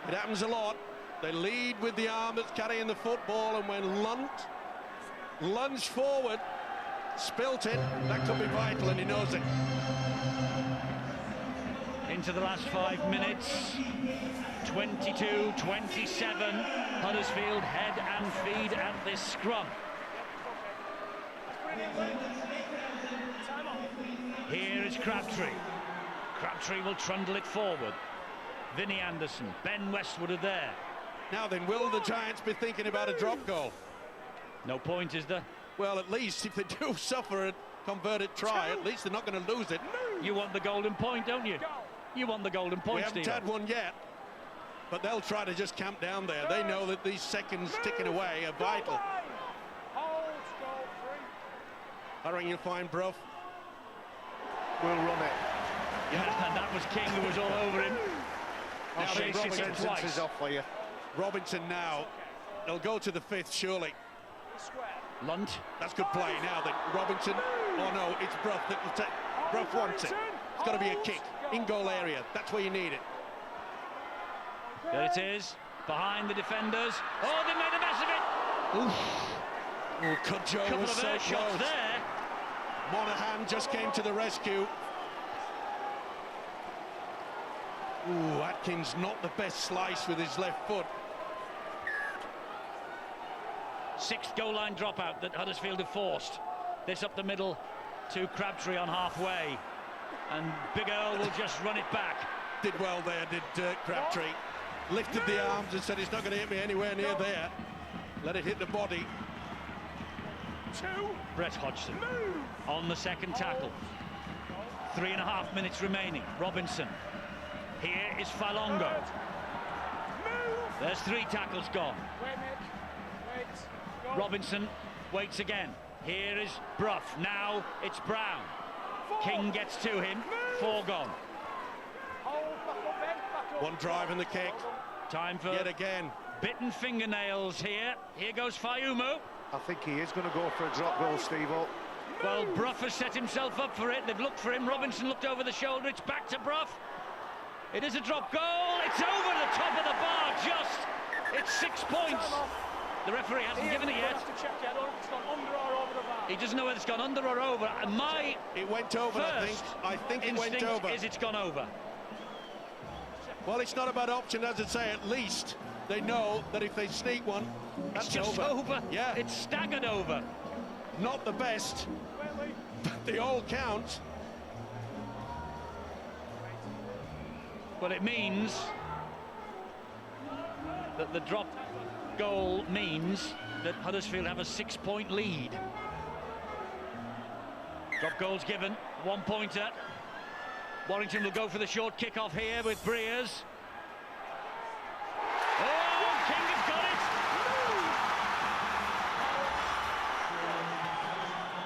Speaker 2: It happens a lot. They lead with the arm that's carrying the football, and when Lunt lunged forward, spilt it, that could be vital, and he knows it.
Speaker 1: Into the last 5 minutes, 22-27, Huddersfield head and feed at this scrum. Here is Crabtree. Crabtree will trundle it forward. Vinnie Anderson, Ben Westwood are there.
Speaker 2: Now then, will the Giants be thinking about a drop goal?
Speaker 1: No point, is there?
Speaker 2: Well, at least if they do suffer a converted try, at least they're not going to lose it.
Speaker 1: You want the golden point, don't you? You want the golden point,
Speaker 2: We haven't
Speaker 1: Steve.
Speaker 2: had one yet, but they'll try to just camp down there. They know that these seconds ticking away are vital. I reckon you'll find Brough.
Speaker 4: We'll run it.
Speaker 1: Yeah, and that was King who was all over him.
Speaker 2: Now then,
Speaker 4: Robinson is off for you.
Speaker 2: Robinson now. They'll go to the 5th, surely.
Speaker 1: Lunt.
Speaker 2: That's good play. Now then, Robinson. Oh no, it's Brough that will take. Brough wants it. It's got to be a kick in goal area. That's where you need it.
Speaker 1: There it is, behind the defenders. Oh, they made a mess of it. Oof.
Speaker 2: Oh, Cudjoe
Speaker 1: Couple
Speaker 2: was
Speaker 1: of
Speaker 2: so
Speaker 1: air shots
Speaker 2: close.
Speaker 1: there.
Speaker 2: Monaghan just came to the rescue. Ooh, Atkins not the best slice with his left foot.
Speaker 1: 6th goal line dropout that Huddersfield have forced. This up the middle to Crabtree on halfway, and Big Earl will just run it back.
Speaker 2: Did well there, did Crabtree. Lifted the arms and said, it's not going to hit me anywhere near there. Let it hit the body.
Speaker 1: Brett Hodgson on the 2nd tackle. 3.5 minutes remaining. Robinson. Here is Falongo. There's 3 tackles gone. Robinson waits again. Here is Brough. Now it's Brown. King gets to him. 4 gone.
Speaker 2: One drive and the kick.
Speaker 1: Time for
Speaker 2: yet again.
Speaker 1: Bitten fingernails here. Here goes Fayumu.
Speaker 4: I think he is going to go for a drop goal, Steve-O.
Speaker 1: Well, Brough has set himself up for it. They've looked for him. Robinson looked over the shoulder. It's back to Brough. It is a drop goal. It's over the top of the bar, just. It's 6 points. The referee hasn't given it yet. He doesn't know whether it's gone under or over. And my
Speaker 2: It went over, I think it went over.
Speaker 1: Is it's gone over.
Speaker 2: Well, it's not about option, as I say. At least they know that if they sneak one, that's
Speaker 1: It's just over.
Speaker 2: Yeah.
Speaker 1: It's staggered over.
Speaker 2: Not the best, but they all count.
Speaker 1: Well, it means that the drop goal means that Huddersfield have a 6-point lead. Drop goals given, 1-pointer. Warrington will go for the short kick-off here with Breers. Oh, King has got it!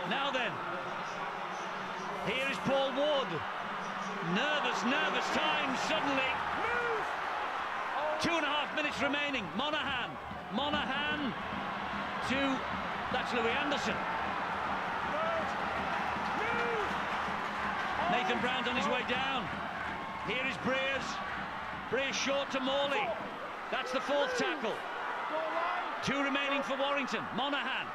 Speaker 1: Now then, here is Paul Ward. Nervous time suddenly. 2.5 minutes remaining. Monaghan to, that's Louis Anderson. Nathan Brown's on his way down. Here is Breers. Breers short to Morley. That's the 4th tackle. 2 remaining for Warrington. Monaghan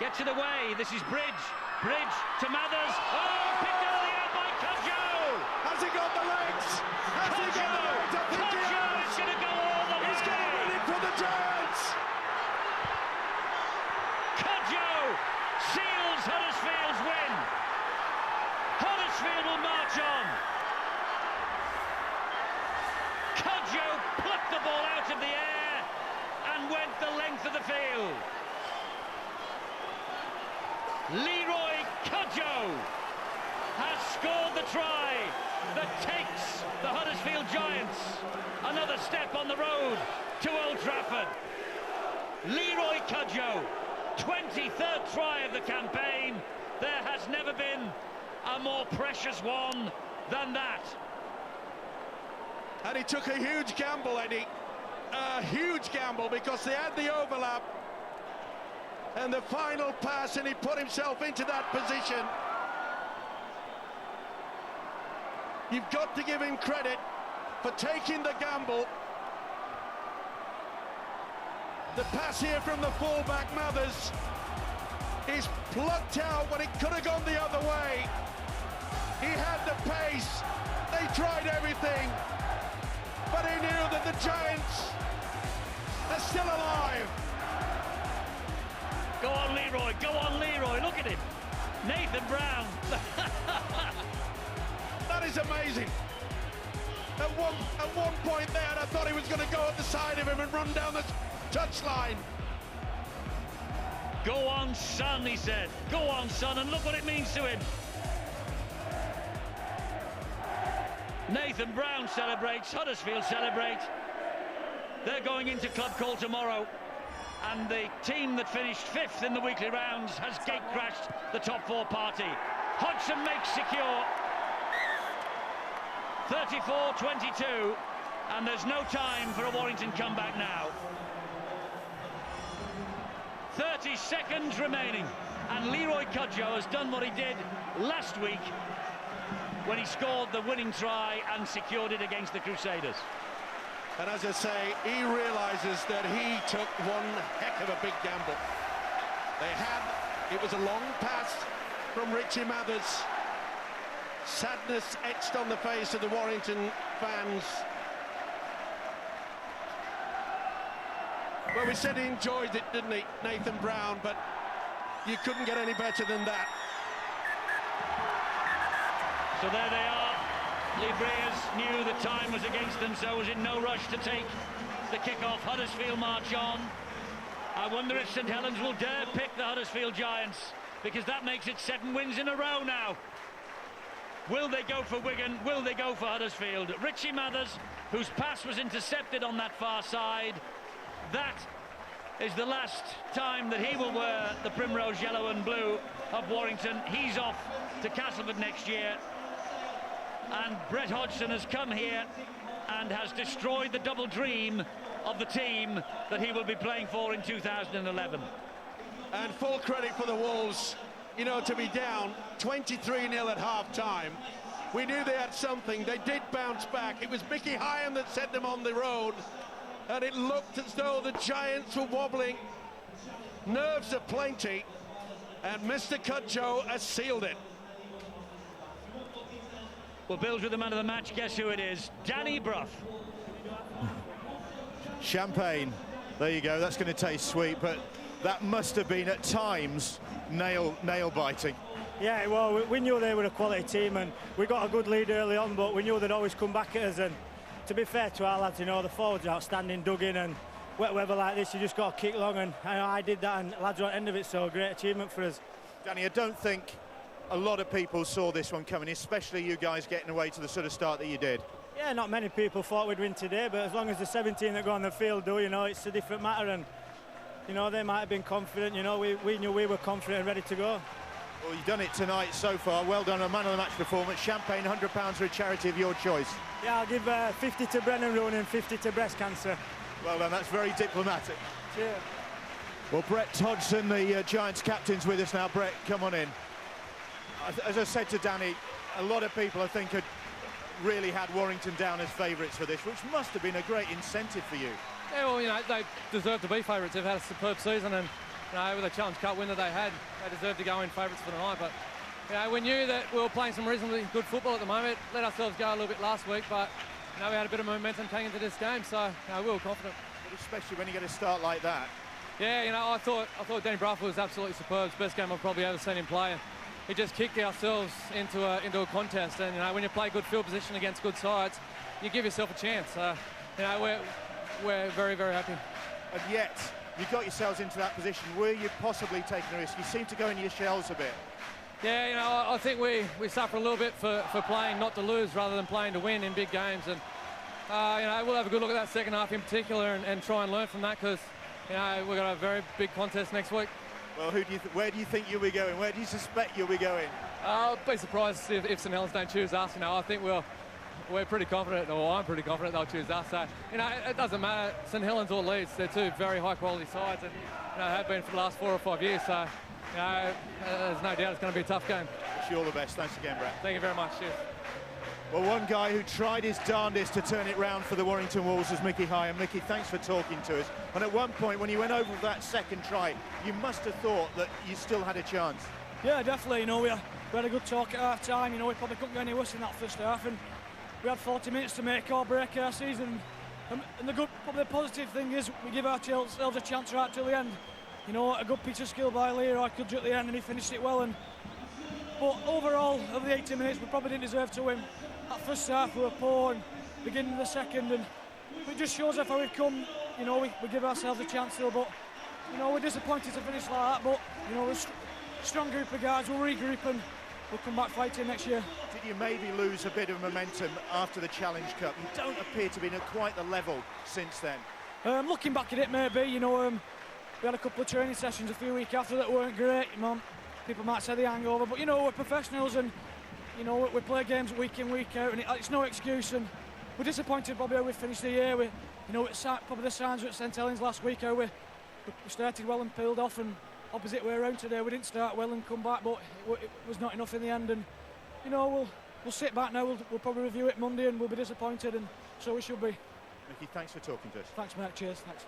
Speaker 1: gets it away. This is Bridge. Bridge to Mathers. Oh, picked out of the air by Cudjoe.
Speaker 2: Has he got the legs? Has he got the legs? I think he has.
Speaker 1: It's going to go all the way.
Speaker 2: He's going to win it for the Giants.
Speaker 1: Cudjoe full march on. Cudjoe plucked the ball out of the air and went the length of the field. Leroy Cudjoe has scored the try that takes the Huddersfield Giants another step on the road to Old Trafford. Leroy Cudjoe, 23rd try of the campaign. There has never been a more precious one than that.
Speaker 2: And he took a huge gamble, Eddie. A huge gamble, because they had the overlap and the final pass, and he put himself into that position. You've got to give him credit for taking the gamble. The pass here from the fullback, Mathers, is plucked out when it could have gone the other way. He had the pace. They tried everything, but he knew that the Giants are still alive.
Speaker 1: Go on, Leroy. Go on, Leroy. Look at him. Nathan Brown.
Speaker 2: That is amazing. At one point there, I thought he was going to go at the side of him and run down the touchline.
Speaker 1: Go on, son, he said. Go on, son, and look what it means to him. Nathan Brown celebrates, Huddersfield celebrate. They're going into Club Call tomorrow, and the team that finished 5th in the weekly rounds has gate-crashed the top 4 party. Hodgson makes secure. 34-22, and there's no time for a Warrington comeback now. 30 seconds remaining, and Leroy Cudjoe has done what he did last week when he scored the winning try and secured it against the Crusaders.
Speaker 2: And as I say, he realises that he took one heck of a big gamble. It was a long pass from Richie Mathers. Sadness etched on the face of the Warrington fans. Well, we said he enjoyed it, didn't he, Nathan Brown, but you couldn't get any better than that.
Speaker 1: So there they are. Lee Briers knew the time was against them, so was in no rush to take the kick-off. Huddersfield march on. I wonder if St Helens will dare pick the Huddersfield Giants, because that makes it 7 wins in a row now. Will they go for Wigan? Will they go for Huddersfield? Richie Mathers, whose pass was intercepted on that far side. That is the last time that he will wear the primrose yellow and blue of Warrington. He's off to Castleford next year. And Brett Hodgson has come here and has destroyed the double dream of the team that he will be playing for in 2011.
Speaker 2: And full credit for the Wolves, you know, to be down 23-0 at half-time. We knew they had something. They did bounce back. It was Mickey Hyam that set them on the road, and it looked as though the Giants were wobbling. Nerves aplenty, and Mr. Cudjoe has sealed it.
Speaker 1: Well, Bill's with the man of the match. Guess who it is? Danny Brough.
Speaker 6: Champagne. There you go. That's going to taste sweet, but that must have been at times nail-biting.
Speaker 5: Yeah, well, we knew they were a quality team, and we got a good lead early on, but we knew they'd always come back at us. And to be fair to our lads, you know, the forwards are outstanding, dug in, and wet weather like this, you just got to kick long, and I did that, and lads are at the end of it, so great achievement for us.
Speaker 6: Danny, I don't think a lot of people saw this one coming, especially you guys getting away to the sort of start that you did.
Speaker 5: Yeah, not many people thought we'd win today, but as long as the 17 that go on the field do, you know, it's a different matter. And you know, they might have been confident. You know, we knew we were confident and ready to go.
Speaker 6: Well, you've done it tonight so far. Well done, a man of the match performance. Champagne, £100 for a charity of your choice.
Speaker 5: Yeah, I'll give 50 to Brennan Rooney and 50 to breast cancer.
Speaker 6: Well done, that's very diplomatic.
Speaker 5: Cheers.
Speaker 6: Well, Brett Hodgson, the Giants captain's with us now. Brett, come on in. As I said to Danny, a lot of people, I think, had really had Warrington down as favourites for this, which must have been a great incentive for you.
Speaker 7: Yeah, well, you know, they deserve to be favourites. They've had a superb season, and you know, with the Challenge Cup win that they had, they deserve to go in favourites for the night. But you know, we knew that we were playing some reasonably good football at the moment. Let ourselves go a little bit last week, but you know, we had a bit of momentum coming into this game, so you know, we were confident.
Speaker 6: But especially when you get a start like that.
Speaker 7: Yeah, you know, I thought Danny Brough was absolutely superb. It's the best game I've probably ever seen him play. we just kicked ourselves into a contest. And when you play good field position against good sides, you give yourself a chance. We're very, very happy.
Speaker 6: And yet, you got yourselves into that position. Were you possibly taking a risk? You seem to go in your shells a bit.
Speaker 7: Yeah, I think we suffer a little bit for playing not to lose rather than playing to win in big games. And we'll have a good look at that second half in particular and try and learn from that, because we've got a very big contest next week.
Speaker 6: Well, where do you think you'll be going? Where do you suspect you'll be going?
Speaker 7: I'll be surprised if St Helens don't choose us. I think we're pretty confident, or I'm pretty confident they'll choose us. So, it doesn't matter, St Helens or Leeds, they're two very high-quality sides, and have been for the last 4 or 5 years. So, there's no doubt it's going to be a tough game.
Speaker 6: Wish you all the best. Thanks again, Brett.
Speaker 7: Thank you very much. Cheers.
Speaker 6: Well, one guy who tried his darndest to turn it round for the Warrington Wolves was Mickey Hyam. Mickey, thanks for talking to us. And at one point, when you went over that second try, you must have thought that you still had a chance.
Speaker 5: Yeah, definitely. We had a good talk at half-time. We probably couldn't go any worse in that first half, and we had 40 minutes to make or break our season. And probably the positive thing is we give ourselves a chance right till the end. A good piece of skill by Leroy Cudjoe at the end, and he finished it well. But overall, of the 80 minutes, we probably didn't deserve to win. That first half we were poor, and beginning of the second, and it just shows how far we've come. We give ourselves a chance still, but we're disappointed to finish like that. But we're a strong group of guys. We'll regroup and we'll come back fighting next year.
Speaker 6: Did you maybe lose a bit of momentum after the Challenge Cup? You don't appear to be at quite the level since then.
Speaker 5: Looking back at it, maybe. We had a couple of training sessions a few weeks after that weren't great. People might say the hangover, but we're professionals, and we play games week in, week out, and it's no excuse. And we're disappointed probably how we finished the year. It's probably the signs at St Helens last week how we started well and peeled off, and opposite way around today we didn't start well and come back, but it was not enough in the end. And we'll sit back now. We'll probably review it Monday, and we'll be disappointed, and so we should be.
Speaker 6: Mickey, thanks for talking to us.
Speaker 5: Thanks, mate. Cheers. Thanks.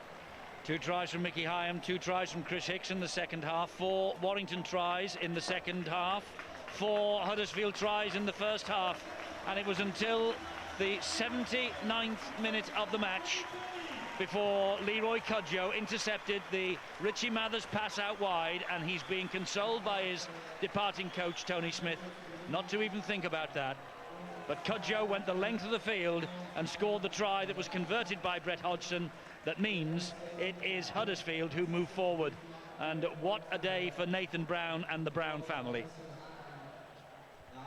Speaker 1: 2 tries from Mickey Hyam, 2 tries from Chris Hicks in the second half, 4 Warrington tries in the second half, 4 Huddersfield tries in the first half, and it was until the 79th minute of the match before Leroy Cudjoe intercepted the Richie Mathers pass out wide, and he's being consoled by his departing coach Tony Smith not to even think about that. But Cudjoe went the length of the field and scored the try that was converted by Brett Hodgson. That means it is Huddersfield who move forward. And what a day for Nathan Brown and the Brown family.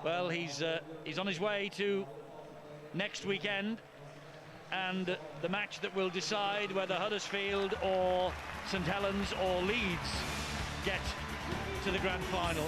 Speaker 1: Well, he's on his way to next weekend, and the match that will decide whether Huddersfield or St Helens or Leeds get to the grand final.